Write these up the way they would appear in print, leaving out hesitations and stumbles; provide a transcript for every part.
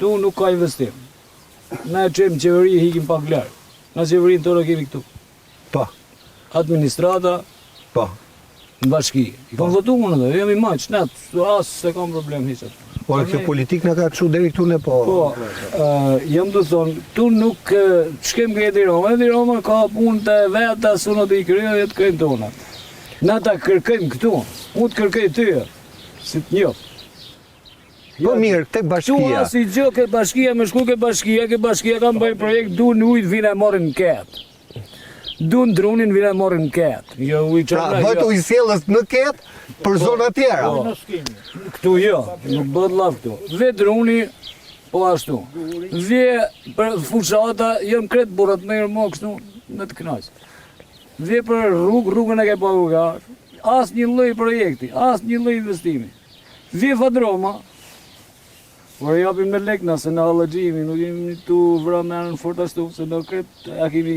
këtu nuk ka investim. Na e qemë qeveri hikim pak larë. Na qeverinë tonë kemi këtu. Po. Administrata, Po. në bashki. I kam votu më në dhe, jam i maqë, net, asë se kam problem hisët. Por kjo politikë në ka këshu deri këtu në po. Po, jam të thonë, tu nuk shkem këtë Edi Roma ka punë të veta, sunat i kryo, jetë krejnë tona. Na ta kërkejmë këtu, mu të kërkej tyja, si të njofë. Po mirë, tek Tu bashkia. asë i gjë ke bashkia, me shku ke bashkia ka më bëjë projekt, du në ujtë vina e morin në ketë. Du në drunin vina e morin në ketë. Jo, Pra, bëtu i sjellës në ketë për zona tjera. Këtu jo, nuk bëhet laf këtu. Ve druni, po ashtu. Ve për fushata, jam kretë burat me më kështu në të knaqë. Ve për rrugën e ke pa rrugar, asë një lloj projekti, asë një lloj investimi. Ve fadroma, por japim me lek nëse në hallëgjimi, nuk jemi tu vra me anën fort ashtu, se në kretë a kemi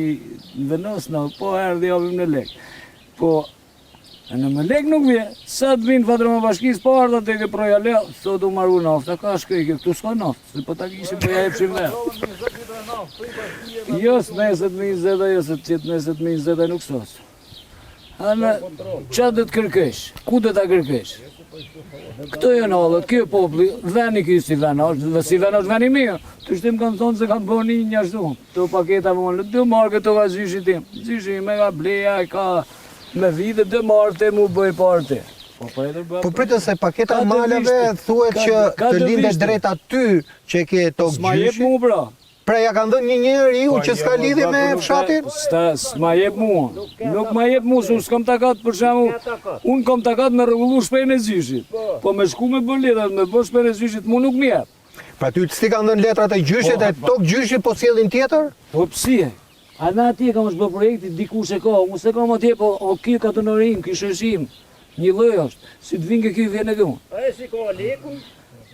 vendos në, po erdhi japim në lek. Po, në me lek nuk vje, sa të vinë fadroma bashkis, po ardha të ke proja le, sot u marru nafta, ka shkej, këtu s'ka naftë, se po ta kishim po ja epshim dhe. Jo s'meset me 20, jo se qëtë meset me 20 nuk sos. Anë, qa dhe të kërkesh, ku dhe ta kërkesh? Këto e në allët, kjo popli, veni kjo si ven është veni mirë. Të shtim kanë thonë se kanë bëni një ashtu, të paketa më në dë marrë këto ka gjyshi tim. Gjyshi me ka bleja, ka me vide dë marrë të mu bëj parti. Po pritë se paketa malave thuhet që të lindet drejt aty që ke to S'ma jep gjyshi. mu pra. Pra ja kanë dhënë një njeriu që s'ka lidhje me fshatin? S'ma jep mua. Nuk ma jep mua, se unë s'kam takat për shemu. Unë kam takat me rregullu shpejnë e gjyshit. Po me shku me bë letrat, me bë shpejnë e gjyshit, mu nuk m'jep. Pra ty s'ti kanë dhënë letrat e gjyshit e tok gjyshit po sjellin tjetër? Po psi e? A na atje kam është bë projekti, dikush e ka, unë se kam atje, po o kjo ka të nërim, kjo shëshim. Një lloj është, si të vinë kjo vjen e këtu. A e si ka lekun?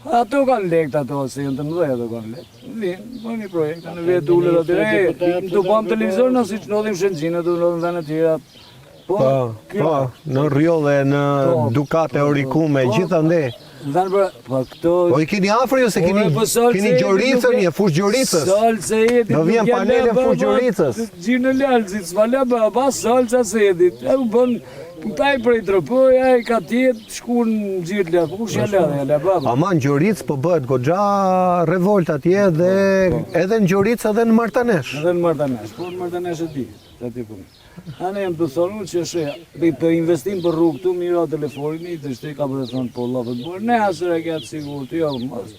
Ato kanë lekt ato, se jënë të mëdhej ato kanë lekt. Vinë, bëjmë një projekt, në vetë ullet atyre, të bëjmë televizor në si që nodhim Shëngjina, të nodhim vene tjera. Po, në Rjolle, në Dukate, Orikume, gjithande. Vene për, po këto... Po i keni afër ju se keni Gjoricën, një fush Gjoricës. Salë se edit, Do vjen panele fush Gjoricës. Gjirë në ljalëzit, s'ma le baba, salë se edit. E u bën, taj prej trëpoj, a i ka tjetë, shku në gjirë ljalë, po ku shja le baba. Ama në Gjoricë po bëhet goxha revolt atje dhe edhe në Gjoricë edhe në Martanesh. Edhe në Martanesh, po në Martanesh e di, të ati punë. Anë jam të thonë që për investim për rrugë tu, mira telefonin, të shte ka për të thonë po lafët bërë, ne asër e këtë sigur të jo, mos.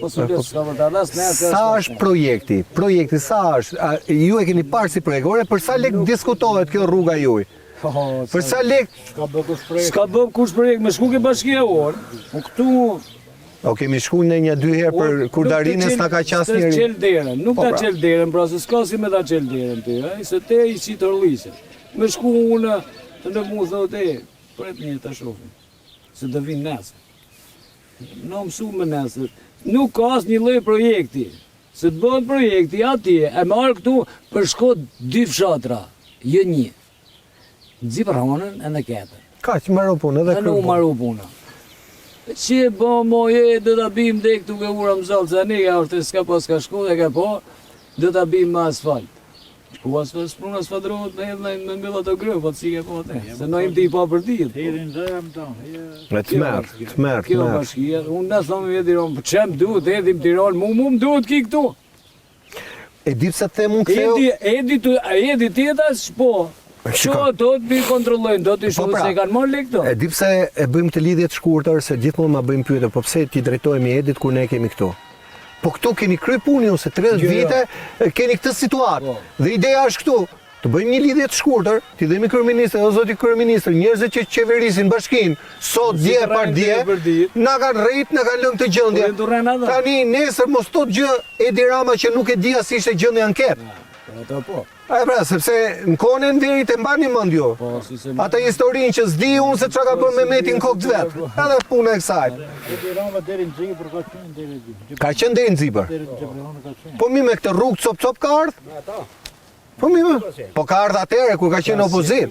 Po së lesë s'ka për të adas, ne asër Sa është projekti? Projekti sa është? Ju e keni parë si projekt, ore për sa lek diskutohet kjo rruga juj? Për sa lek? S'ka bë kush projekt, me shku ke bashkia orë, po këtu... O kemi shku në një dy herë për Kurdarinës na ka qas njëri. S'ka qel derën, nuk ta qel derën, pra se s'ka si me ta qel derën ty, se te i qitë rëllisë. Me shku unë, të në mu thotë, pret një të shofim, se të vinë nesër. Në mësu me nesër, nuk ka asë një lloj projekti, se të bëhet projekti atje, e marrë këtu për shkot 2 fshatra, jo një. Dzipronën e në ketër. Ka që marru punë edhe E nuk marru puna. Që bo moje, dhe ta bim dhe këtu ke ura më zalë, se një është s'ka pas ka shku dhe ka po, dhe ta bim me asfalt. Ku asfalt, s'prun asfaltrohet me edhe me mbilla të grëfat, si ke po te, se në im ti pa për ditë. Hirin dhe jam tonë. Me të merë. Kjo bashkia, unë në thonë me Tiron, për qem duhet, edhim Tiron, mu më duhet ki këtu. E di pse të them unë ktheu? Edi tjetas, po. Që do të bi kontrollojnë, do të shumë se kanë marrë lekto. E di pse e bëjmë të lidhje të shkurtër, se gjithmonë ma bëjmë pyetje, po pse ti drejtohemi Edit kur ne kemi këtu? Po këtu keni kry punë ju se 30 vite keni këtë situatë. Dhe ideja është këtu, të bëjmë një lidhje të shkurtër, ti dhemi kryeministër, o zoti kryeministër, njerëzit që qeverisin bashkinë, sot dje par dje, na kanë rrit, na kanë lënë të gjendje. Tani nesër mos tot gjë Edi Rama që nuk e di as ishte gjendje anketë. Ato po. A pra, sepse në kohën e Enverit e mbani mend ju. Atë historinë që s'di unë se çka ka bën Mehmeti në kokë vet. Edhe puna e kësaj. Edi Rama deri në Xhipër ka qenë deri në Xhipër. Ka qenë deri në Xhipër. Deri në Xhipër ka qenë. Po mi me këtë rrugë cop ka ardh? Po mi me. Po ka ardh atëherë kur ka qenë opozit.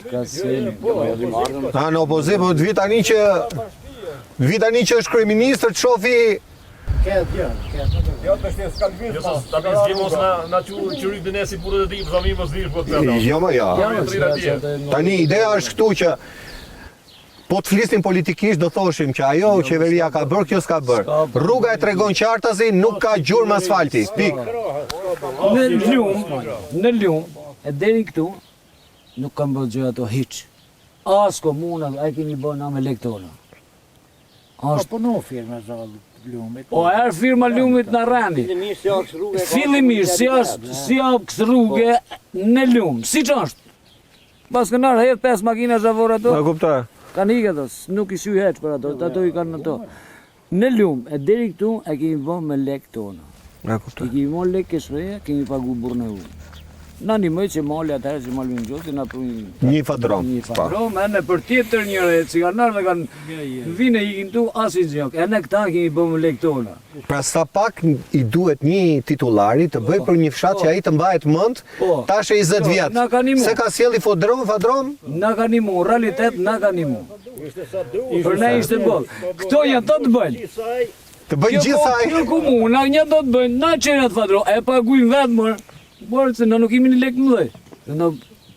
Në opozit, po vit tani që është kryeministër të shofi Stabilizim ose na qyrit në si punët e tij, për mos dish po të. Jo, më ja. Tani ideja është këtu që po të flisnim politikisht do thoshim që ajo qeveria ka bërë, kjo s'ka bërë. Rruga e tregon qartazi, nuk ka gjurmë asfalti. Pik. Në Lum, e deri këtu nuk kam bërë gjë ato hiç. As komuna, ai kemi bërë na me lektona. Po no firma zallë Lumit. O erë firma Lumit në rendi. Fillimisht si aks rrugë në Lum, siç është. Pas kënar hedh 5 makina zhavor ato. Ma kuptoj. Kanë ikë ato, nuk i shuj heq për ato i kanë ato. Në Lum, e deri këtu e kemi bërë me lek tona. Ma I kuptoj. kemi bërë lek keshreja, kemi pagu burën e unë. Na nimoj që mali atëherë që malë gjosi, na prujnë Një fadrom. një fadrom, e në për tjetër njëre, që kanë nërë dhe kanë vine i kënë tu, as i gjok. E në këta kemi bërë me lek tona. Pra sa pak i duhet një titulari të bëj për një fshat që ai të mbahet mend, tash e 20 vjet. Na ka nimu. Se ka sjellë fadrom, Na ka nimu, realitet na ka nimu. Për ne ishte bërë. Këto janë të bëjnë. të bëj gjithsaj. Kjo komuna, një do të bëjnë, na qerat fadro, e paguajnë vetë mërë. Borë se na nuk kemi një lek më dhej. Në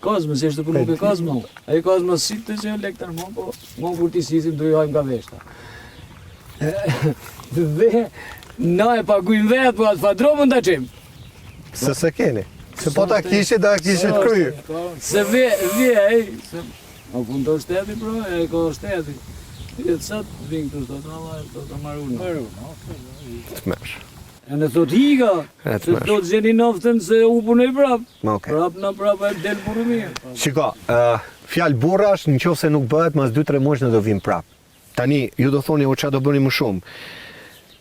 Kozmë, se është të përnu për Kozmë. E i Kozmë si të që lek të nërmon, po më kur ti sisim të jojmë ka veshta. Dhe na e paguajnë vetë, po atë fadromën të qemë. Se keni. Se po ta kishit, da kishit kryer. Se ve, se ma pun të shteti, bro, e ko shteti. E të sëtë vinë këtu, të marunë. Të mesh. E në thot higa, se thot gjeni noftën se u punoj prap. Okej. Prap e del burë mirë. Shiko, fjalë burrash, në qoftë se nuk bëhet, mas 2-3 muaj ne do vim prap. Tani, ju do thoni, o çfarë do bëni më shumë.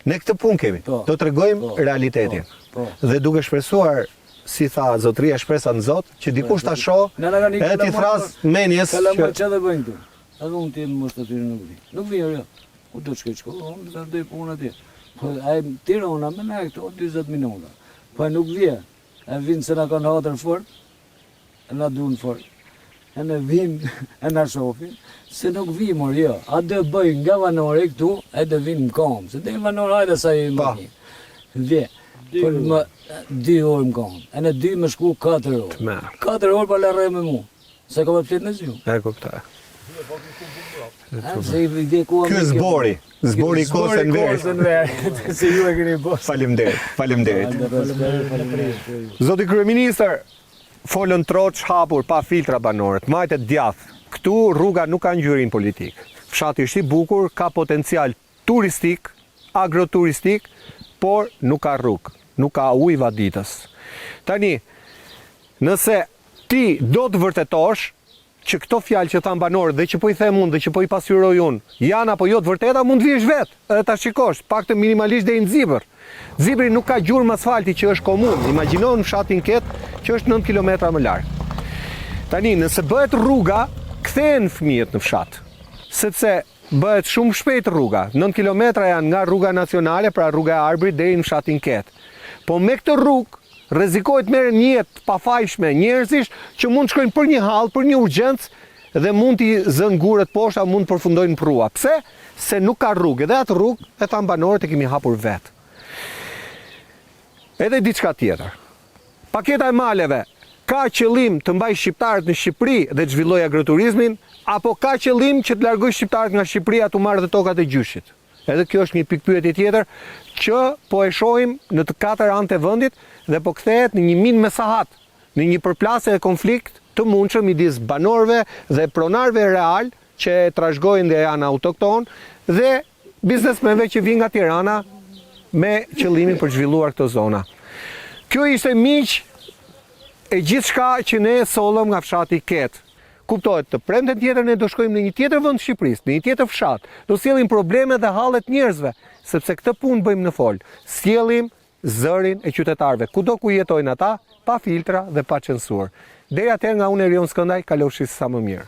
Ne këtë punë kemi, Po. do t'rregojmë realitetin. Po. Dhe duke shpresuar, si tha zotria shpresa në Zot, që dikush ta shoh, edhe ti thras menjes Kalamaj që dhe bëjnë këtu. Edhe unë ti më shtatyrë nuk vi. Nuk vi, jo. Ku do të shkoj shkollë, unë të ndoj punë atje. Po ai Tirana me ne këto 40 minuta. Po nuk vje. E vinë se na kanë hatër fort, e na duan fort. E ne vinë, e na shohin, se nuk vi mor, jo. A do bëjnë nga Vanori këtu, e do vinë në kam. Se dhe në Vanori hajde sa i më një. Vje. Për më 2 orë më kam. E në 2 më shku 4 orë. merr. 4 orë pa lërë me mu. Se ka më fletë në zju. E kuptoj. Se i vide ku Ky zbori i kosën verë. Se ju e keni bërë. Faleminderit. Zoti kryeministër, folën troç hapur pa filtra banorët, majtet djath. Këtu rruga nuk ka ngjyrin politik. Fshati është i bukur, ka potencial turistik, agroturistik, por nuk ka rrugë, nuk ka ujë vaditës. Tani, nëse ti do të vërtetosh që këto fjalë që thanë banorët dhe që po i them unë dhe që po i pasqyroj unë, janë apo jo të vërteta, mund të vish vetë, edhe ta shikosh, pak të minimalisht deri në Zibër. Zibri nuk ka gjurmë asfalti që është komunë. Imagjino në fshatin ket që është 9 kilometra më larg. Tani, nëse bëhet rruga, kthehen fëmijët në fshat. Sepse bëhet shumë shpejt rruga. 9 kilometra janë nga rruga nacionale, pra rruga e Arbrit deri në fshatin ket. Po me këtë rrugë rrezikohet merren një jetë pafajshme njerëzish që mund të shkojnë për një hall, për një urgjencë dhe mund t'i zënë gurët poshta, mund të përfundojnë në prua. Pse? Se nuk ka rrugë. Edhe atë rrugë e thanë banorët e kemi hapur vetë. Edhe diçka tjetër. Paketa e maleve ka qëllim të mbaj shqiptarët në Shqipëri dhe të zhvilloj agroturizmin, apo ka qëllim që të largoj shqiptarët nga Shqipëria të marrë dhe tokat e gjyshit? Edhe kjo është një pikë pyetje tjetër që po e shohim në të 4 anët e vendit dhe po kthehet në një min me sahat, në një përplasje dhe konflikt të mundshëm midis banorëve dhe pronarëve real që trashëgojnë dhe janë autokton dhe biznesmenëve që vinë nga Tirana me qëllimin për të zhvilluar këto zona. Kjo ishte miq e gjithçka që ne sollëm nga fshati Ket. Kuptohet, të premten tjetër ne do shkojmë në një tjetër vend të Shqipërisë, në një tjetër fshat. Do sjellim probleme dhe hallet njerëzve, sepse këtë punë bëjmë në fol. Sjellim zërin e qytetarëve, kudo ku jetojnë ata, pa filtra dhe pa censurë. Deri atëherë nga unë Erion Skëndaj, kalofshi sa më mirë.